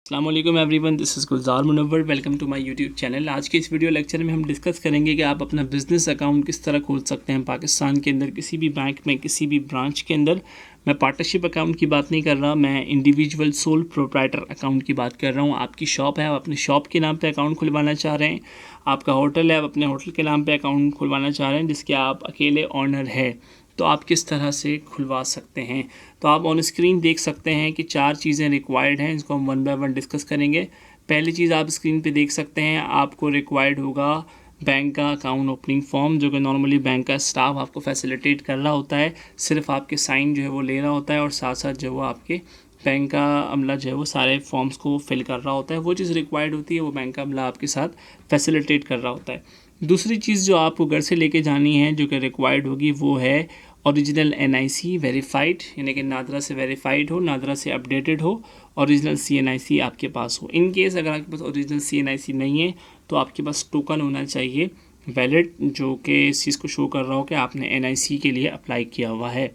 अस्सलाम वालेकुम everyone, this is Gulzar Munawwar. Welcome to my YouTube channel. आज के इस वीडियो लेक्चर में हम डिस्कस करेंगे कि आप अपना बिज़नेस अकाउंट किस तरह खोल सकते हैं पाकिस्तान के अंदर किसी भी बैंक में, किसी भी ब्रांच के अंदर। मैं पार्टनरशिप अकाउंट की बात नहीं कर रहा, मैं इंडिविजुअल सोल प्रोप्राइटर अकाउंट की बात कर रहा हूँ। आपकी शॉप है, आप अपने शॉप के नाम पर अकाउंट खुलवाना चाह रहे हैं। आपका होटल है, आप अपने होटल के नाम पर अकाउंट खुलवाना चाह रहे हैं जिसके आप अकेले ऑनर है, तो आप किस तरह से खुलवा सकते हैं। तो आप ऑन स्क्रीन देख सकते हैं कि 4 चीज़ें रिक्वायर्ड हैं, इसको हम वन बाय वन डिस्कस करेंगे। पहली चीज़ आप स्क्रीन पे देख सकते हैं, आपको रिक्वायर्ड होगा बैंक का अकाउंट ओपनिंग फॉर्म, जो कि नॉर्मली बैंक का स्टाफ आपको फैसिलिटेट कर रहा होता है। सिर्फ आपके साइन जो है वो ले रहा होता है और साथ साथ जो है वो आपके बैंक का अमला जो है वो सारे फॉर्म्स को फिल कर रहा होता है। वो चीज़ रिक्वायर्ड होती है, वो बैंक का अमला आपके साथ फैसिलिटेट कर रहा होता है। दूसरी चीज़ जो आपको घर से लेके जानी है, जो कि रिक्वायर्ड होगी, वो है ओरिजिनल NIC वेरीफाइड, यानी कि नादरा से वेरीफाइड हो, नादरा से अपडेटेड हो, ओरिजिनल CNIC आपके पास हो। इन केस अगर आपके पास ओरिजिनल CNIC नहीं है तो आपके पास टोकन होना चाहिए वैलिड, जो कि इस चीज़ को शो कर रहा हो कि आपने NIC के लिए अप्लाई किया हुआ है।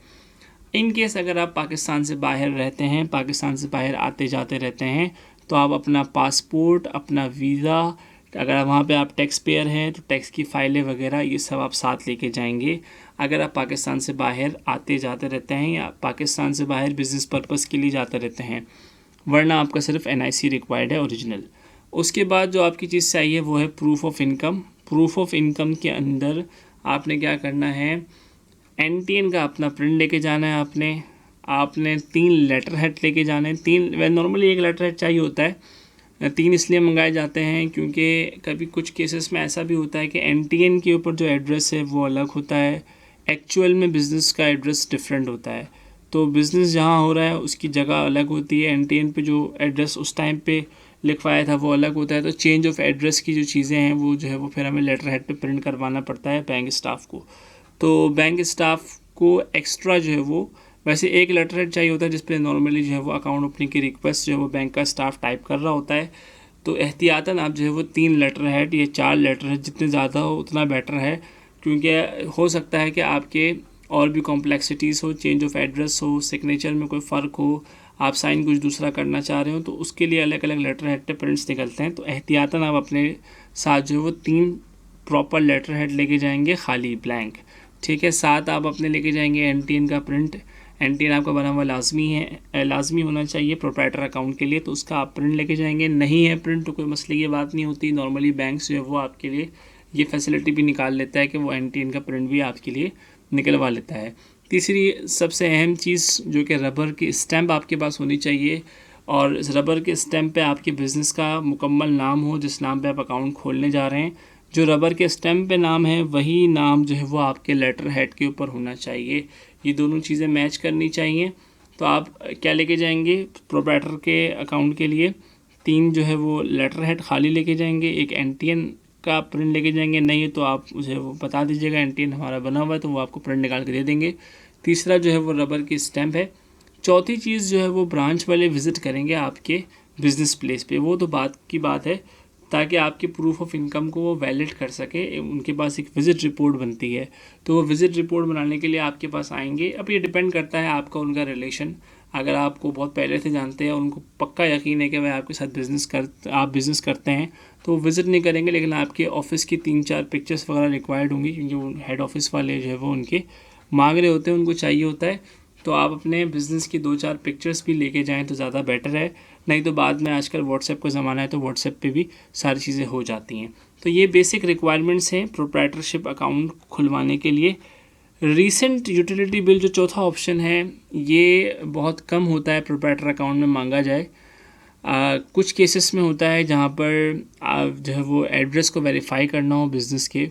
इन केस अगर आप पाकिस्तान से बाहर रहते हैं, पाकिस्तान से बाहर आते जाते रहते हैं, तो आप अपना पासपोर्ट, अपना वीज़ा, अगर वहाँ पे आप टैक्स पेयर हैं तो टैक्स की फ़ाइलें वगैरह ये सब आप साथ लेके जाएंगे। अगर आप पाकिस्तान से बाहर आते जाते रहते हैं या पाकिस्तान से बाहर बिज़नेस पर्पज़ के लिए जाते रहते हैं, वरना आपका सिर्फ NIC रिक्वायर्ड है ओरिजिनल। उसके बाद जो आपकी चीज़ चाहिए वो है proof of income. Proof of income के अंदर आपने क्या करना है, NTN का अपना प्रिंट लेके जाना है। आपने 3 लेटर हेड लेके जाने हैं। 3 नॉर्मली 1 लेटर हेड चाहिए होता है, 3 इसलिए मंगाए जाते हैं क्योंकि कभी कुछ केसेस में ऐसा भी होता है कि NTN के ऊपर जो एड्रेस है वो अलग होता है, एक्चुअल में बिज़नेस का एड्रेस डिफरेंट होता है। तो बिज़नेस जहाँ हो रहा है उसकी जगह अलग होती है, NTN पे जो एड्रेस उस टाइम पे लिखवाया था वो अलग होता है। तो चेंज ऑफ एड्रेस की जो चीज़ें हैं वो जो है वो फिर हमें लेटर हेड पे प्रिंट करवाना पड़ता है बैंक स्टाफ को। तो बैंक स्टाफ को एक्स्ट्रा जो है वो, वैसे 1 लेटर हेड चाहिए होता है जिस पे नॉर्मली जो है वो अकाउंट ओपनिंग की रिक्वेस्ट जो है वो बैंक का स्टाफ टाइप कर रहा होता है। तो एहतियातन आप जो है वो 3 लेटर हेड या 4 लेटर हेड, जितने ज़्यादा हो उतना बेटर है, क्योंकि हो सकता है कि आपके और भी कॉम्प्लेक्सिटीज़ हो, चेंज ऑफ एड्रेस हो, सिग्नेचर में कोई फ़र्क हो, आप साइन कुछ दूसरा करना चाह रहे हो, तो उसके लिए अलग अलग लेटर हेड पे प्रिंट्स निकलते हैं। तो एहतियातन आप अपने साथ जो है वो 3 प्रॉपर लेटर हेड लेके जाएंगे, खाली ब्लैंक, ठीक है। साथ आप अपने लेके जाएंगे NTN का प्रिंट। NTN आपका बना हुआ लाजमी होना चाहिए प्रोप्राइटर अकाउंट के लिए, तो उसका आप प्रिंट लेके जाएंगे। नहीं है प्रिंट तो कोई मसले की बात नहीं होती, नॉर्मली बैंक्स जो है वो आपके लिए ये फैसिलिटी भी निकाल लेता है कि वो NTN का प्रिंट भी आपके लिए निकलवा लेता है। तीसरी सबसे अहम चीज़ जो कि रबर की स्टैम्प आपके पास होनी चाहिए, और इस रबर के स्टैम्प पे आपके बिज़नेस का मुकम्मल नाम हो, जिस नाम पे आप अकाउंट खोलने जा रहे हैं। जो रबर के स्टैम्प पे नाम है वही नाम जो है वो आपके लेटर हेड के ऊपर होना चाहिए। ये दोनों चीज़ें मैच करनी चाहिए। तो आप क्या लेके जाएंगे प्रोप्राइटर के अकाउंट के लिए, 3 जो है वो लेटर हेड खाली लेके जाएंगे, 1 NTN का प्रिंट लेके जाएंगे। नहीं तो आप मुझे वो बता दीजिएगा, NTN हमारा बना हुआ है तो वो आपको प्रिंट निकाल के दे देंगे। तीसरा जो है वो रबर की स्टैम्प है। चौथी चीज़ जो है वो ब्रांच वाले विज़िट करेंगे आपके बिज़नेस प्लेस पे, वो तो बात की बात है, ताकि आपके प्रूफ ऑफ इनकम को वो वैलिड कर सके। उनके पास एक विज़िट रिपोर्ट बनती है, तो वो विज़िट रिपोर्ट बनाने के लिए आपके पास आएंगे। अब ये डिपेंड करता है आपका उनका रिलेशन, अगर आपको बहुत पहले से जानते हैं, उनको पक्का यकीन है कि वह आपके साथ आप बिज़नेस करते हैं, तो वो विज़िट नहीं करेंगे, लेकिन आपके ऑफिस की 3-4 पिक्चर्स वगैरह रिक्वायर्ड होंगी, क्योंकि वो हेड ऑफिस वाले जो है वो उनके मांग रहे होते हैं, उनको चाहिए होता है। तो आप अपने बिज़नेस की 2-4 पिक्चर्स भी लेके जाएं तो ज़्यादा बेटर है। नहीं तो बाद में आजकल व्हाट्सएप का ज़माना है, तो व्हाट्सएप पे भी सारी चीज़ें हो जाती हैं। तो ये बेसिक रिक्वायरमेंट्स हैं प्रोप्राइटरशिप अकाउंट खुलवाने के लिए। रीसेंट यूटिलिटी बिल जो चौथा ऑप्शन है, ये बहुत कम होता है प्रोप्राइटर अकाउंट में मांगा जाए। कुछ केसेस में होता है जहाँ पर जो है वो एड्रेस को वेरीफाई करना हो बिज़नेस के,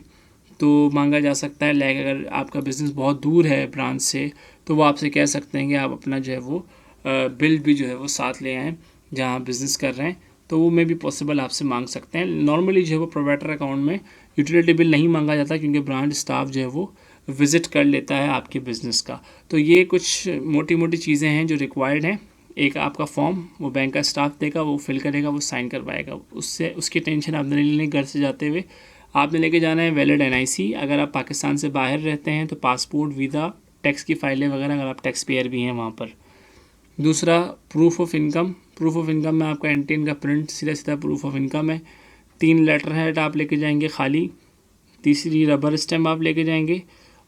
तो मांगा जा सकता है। लाइक अगर आपका बिज़नेस बहुत दूर है ब्रांच से, तो वो आपसे कह सकते हैं कि आप अपना जो है वो बिल भी जो है वो साथ ले आएँ जहाँ बिज़नेस कर रहे हैं, तो वो में भी पॉसिबल आपसे मांग सकते हैं। नॉर्मली जो है वो प्रोप्राइटर अकाउंट में यूटिलिटी बिल नहीं मांगा जाता, क्योंकि ब्रांच स्टाफ जो है वो विज़िट कर लेता है आपके बिज़नेस का। तो ये कुछ मोटी मोटी चीज़ें हैं जो रिक्वायर्ड हैं। एक आपका फॉर्म वो बैंक का स्टाफ देगा, वो फिल करेगा, वो साइन करवाएगा, उसकी टेंशन आपने नहीं लेनी। घर से जाते हुए आपने लेके जाना है वैलिड NIC। अगर आप पाकिस्तान से बाहर रहते हैं तो पासपोर्ट, वीज़ा, टैक्स की फ़ाइलें वगैरह, अगर आप टैक्स पेयर भी हैं वहाँ पर। दूसरा proof of income, proof of income में आपका NTN का प्रिंट सीधा सीधा प्रूफ ऑफ इनकम है। 3 लेटर हेड आप लेके जाएंगे खाली, तीसरी रबर स्टैम्प आप लेके जाएंगे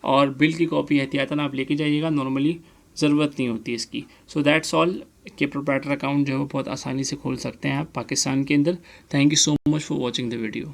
और बिल की कॉपी एहतियातन आप लेके जाइएगा, नॉर्मली ज़रूरत नहीं होती इसकी। सो दैट्स ऑल कि प्रोप्राइटर अकाउंट जो है वो बहुत आसानी से खोल सकते हैं आप पाकिस्तान के अंदर। Thank you so much for watching the video.